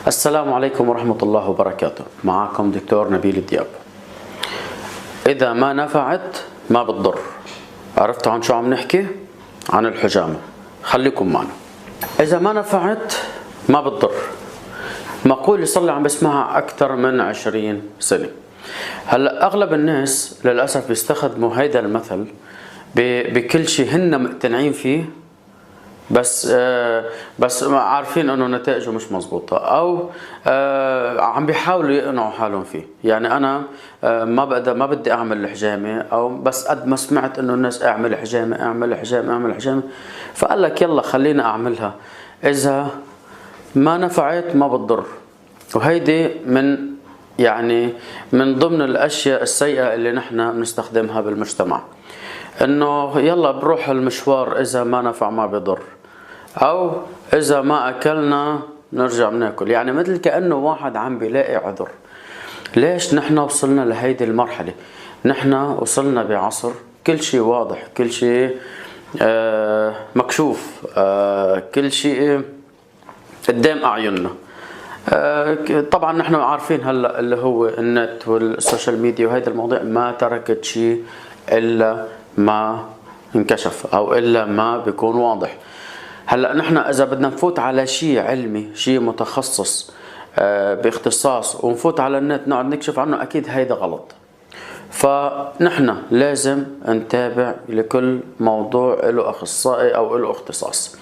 السلام عليكم ورحمة الله وبركاته. معكم دكتور نبيل الدياب. إذا ما نفعت ما بتضر. عرفتوا عن شو عم نحكي؟ عن الحجامة. خليكم معنا. إذا ما نفعت ما بتضر. مقولة صار عم بسمعها أكثر من 20 سنة. هلا أغلب الناس للأسف بيستخدموا هيدا المثل بكل شيء هن مقتنعين فيه، بس عارفين انه نتائجه مش مزبوطة، او عم بيحاولوا يقنعوا حالهم فيه. يعني انا ما بدي اعمل الحجامة، او بس قد ما سمعت انه الناس اعمل حجامة اعمل حجامة اعمل حجامة، فقال لك يلا خلينا اعملها. اذا ما نفعت ما بتضر. وهيدي من ضمن الاشياء السيئة اللي نحن بنستخدمها بالمجتمع، انه يلا بروح المشوار اذا ما نفع ما بضر، او اذا ما اكلنا نرجع بناكل. يعني مثل كأنه واحد عم بيلاقي عذر. ليش نحن وصلنا لهيدي المرحلة؟ نحن وصلنا بعصر كل شيء واضح، كل شيء مكشوف، كل شيء قدام اعيننا. طبعا نحن عارفين هلا اللي هو النت والسوشيال ميديا وهيدا المواضيع ما تركت شيء الا ما انكشف، او الا ما بيكون واضح. هلا نحن اذا بدنا نفوت على شيء علمي، شيء متخصص باختصاص، ونفوت على النت نقعد نكشف عنه، اكيد هيدا غلط. فنحن لازم نتابع لكل موضوع له اخصائي او له اختصاص.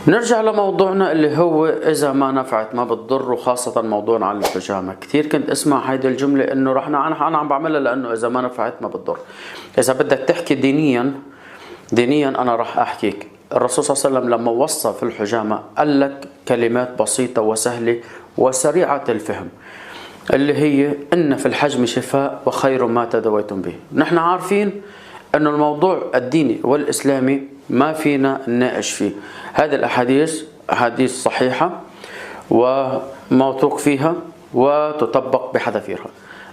نرجع لموضوعنا اللي هو إذا ما نفعت ما بتضر، وخاصة موضوعنا عن الحجامة. كثير كنت أسمع هيدي الجملة إنه أنا عم بعملها لأنه إذا ما نفعت ما بتضر. إذا بدك تحكي دينيا أنا راح أحكيك. الرسول صلى الله عليه وسلم لما وصف الحجامة قال لك كلمات بسيطة وسهلة وسريعة الفهم، اللي هي إن في الحجم شفاء وخير ما تداويتم به. نحن عارفين إنه الموضوع الديني والإسلامي ما فينا نناقش فيه. هذه الأحاديث أحاديث صحيحة وموثوق فيها وتطبق بحذافيرها.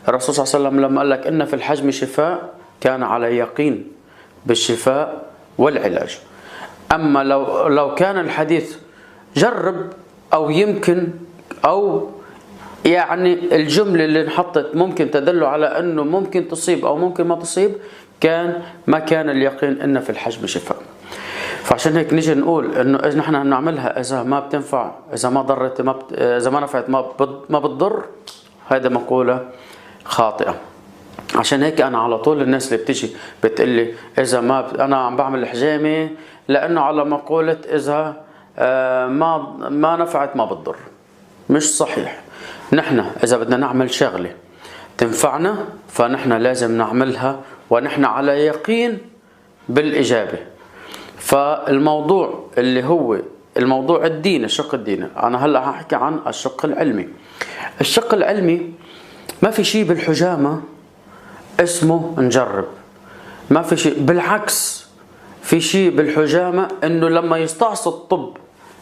الرسول صلى الله عليه وسلم لما قال لك إن في الحجم شفاء كان على يقين بالشفاء والعلاج. أما لو كان الحديث جرب أو يمكن، أو يعني الجملة اللي انحطت ممكن تدل على أنه ممكن تصيب أو ممكن ما تصيب، ما كان اليقين إن في الحجم شفاء. فعشان هيك نيجي نقول انه اذا نحن نعملها اذا ما بتنفع، اذا ما ضرت اذا ما نفعت ما بتضر، هذا مقولة خاطئة. عشان هيك انا على طول الناس اللي بتيجي بتقلي اذا ما انا عم بعمل الحجامة لانه على مقولة اذا ما نفعت ما بتضر. مش صحيح. نحن اذا بدنا نعمل شغلة تنفعنا فنحن لازم نعملها ونحن على يقين بالإجابة. فالموضوع اللي هو الموضوع الديني، الشق الديني، أنا هلأ هحكي عن الشق العلمي. الشق العلمي ما في شيء بالحجامة اسمه نجرب، ما في شيء. بالعكس في شيء بالحجامة إنه لما يستعصي الطب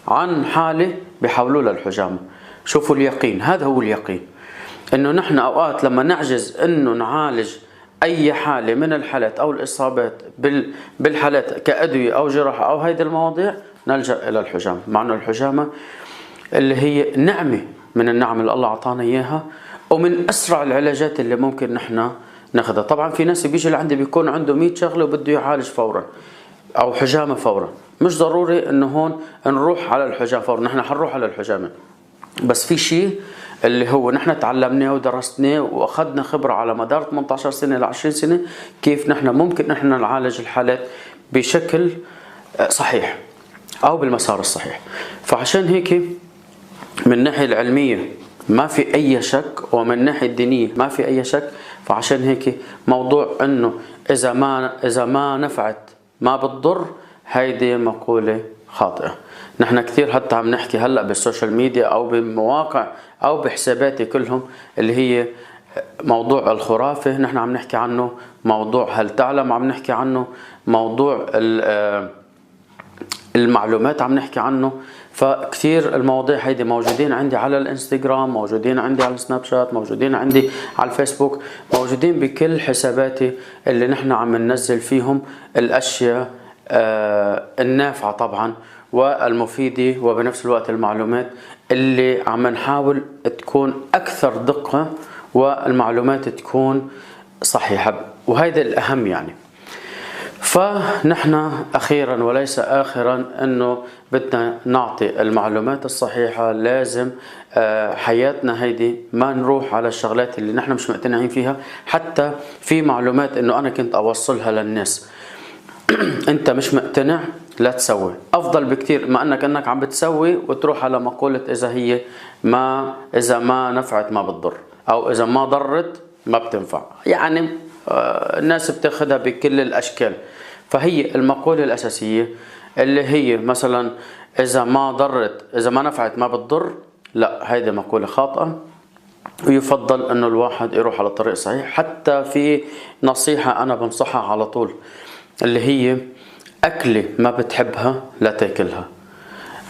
عن حالة بيحولوا لها الحجامة. شوفوا اليقين، هذا هو اليقين. إنه نحن أوقات لما نعجز إنه نعالج أي حالة من الحالات أو الإصابات بالحالات كأدوية أو جراحة أو هيدي المواضيع، نلجأ إلى الحجامة. مع أنه الحجامة اللي هي نعمة من النعم اللي الله أعطانا إياها، ومن أسرع العلاجات اللي ممكن نحن ناخذها. طبعا في ناس بيجي لعندي بيكون عنده 100 شغلة وبده يعالج فورا أو حجامة فورا. مش ضروري إنه هون نروح على الحجامة فورا، نحن حنروح على الحجامة، بس في شيء اللي هو نحن تعلمناه ودرسناه واخذنا خبرة على مدار 18 سنة ل 20 سنة كيف نحن ممكن نحن نعالج الحالات بشكل صحيح او بالمسار الصحيح. فعشان هيك من الناحية العلمية ما في اي شك، ومن الناحية الدينية ما في اي شك. فعشان هيك موضوع انه اذا ما نفعت ما بتضر، هيدي مقولة خاطئة. نحن كثير حتى عم نحكي هلأ بالسوشيال ميديا أو بمواقع أو بحساباتي كلهم اللي هي موضوع الخرافة نحن عم نحكي عنه، موضوع هل تعلم عم نحكي عنه، موضوع المعلومات عم نحكي عنه. فكثير المواضيع هيدي موجودين عندي على الانستغرام، موجودين عندي على السناب شات، موجودين عندي على الفيسبوك، موجودين بكل حساباتي اللي نحن عم ننزل فيهم الأشياء النافعة طبعا والمفيدة، وبنفس الوقت المعلومات اللي عم نحاول تكون أكثر دقة والمعلومات تكون صحيحة، وهذا الأهم يعني. فنحن أخيرا وليس آخرا أنه بدنا نعطي المعلومات الصحيحة. لازم حياتنا هيدي ما نروح على الشغلات اللي نحن مش مقتنعين فيها. حتى في معلومات أنه أنا كنت أوصلها للناس أنت مش مقتنع لا تسوي، أفضل بكتير ما أنك عم بتسوي وتروح على مقولة إذا ما نفعت ما بتضر، أو إذا ما ضرت ما بتنفع. يعني الناس بتاخدها بكل الأشكال. فهي المقولة الأساسية اللي هي مثلا إذا ما نفعت ما بتضر، لا، هيدي مقولة خاطئة، ويفضل أنه الواحد يروح على الطريق الصحيح. حتى في نصيحة أنا بنصحها على طول، اللي هي أكلة ما بتحبها لا تاكلها.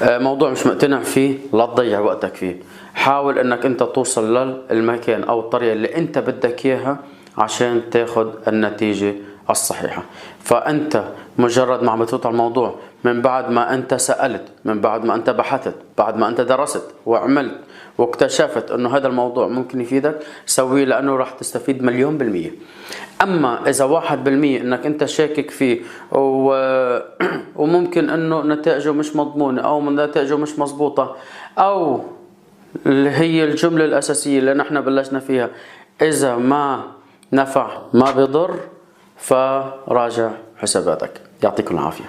موضوع مش مقتنع فيه لا تضيع وقتك فيه. حاول أنك أنت توصل للمكان أو الطريقة اللي أنت بدك إياها عشان تاخد النتيجة الصحيحة. فأنت مجرد ما عم بتفوت على الموضوع، من بعد ما أنت سألت، من بعد ما أنت بحثت، بعد ما أنت درست وعملت واكتشفت أنه هذا الموضوع ممكن يفيدك، سويه، لأنه راح تستفيد 1,000,000%. أما إذا 1% أنك أنت شاكك فيه وممكن أنه نتائجه مش مضمونة أو نتائجه مش مضبوطة، أو اللي هي الجملة الأساسية اللي نحن بلشنا فيها، إذا ما نفع ما بضر، فراجع حساباتك. يعطيكم العافية.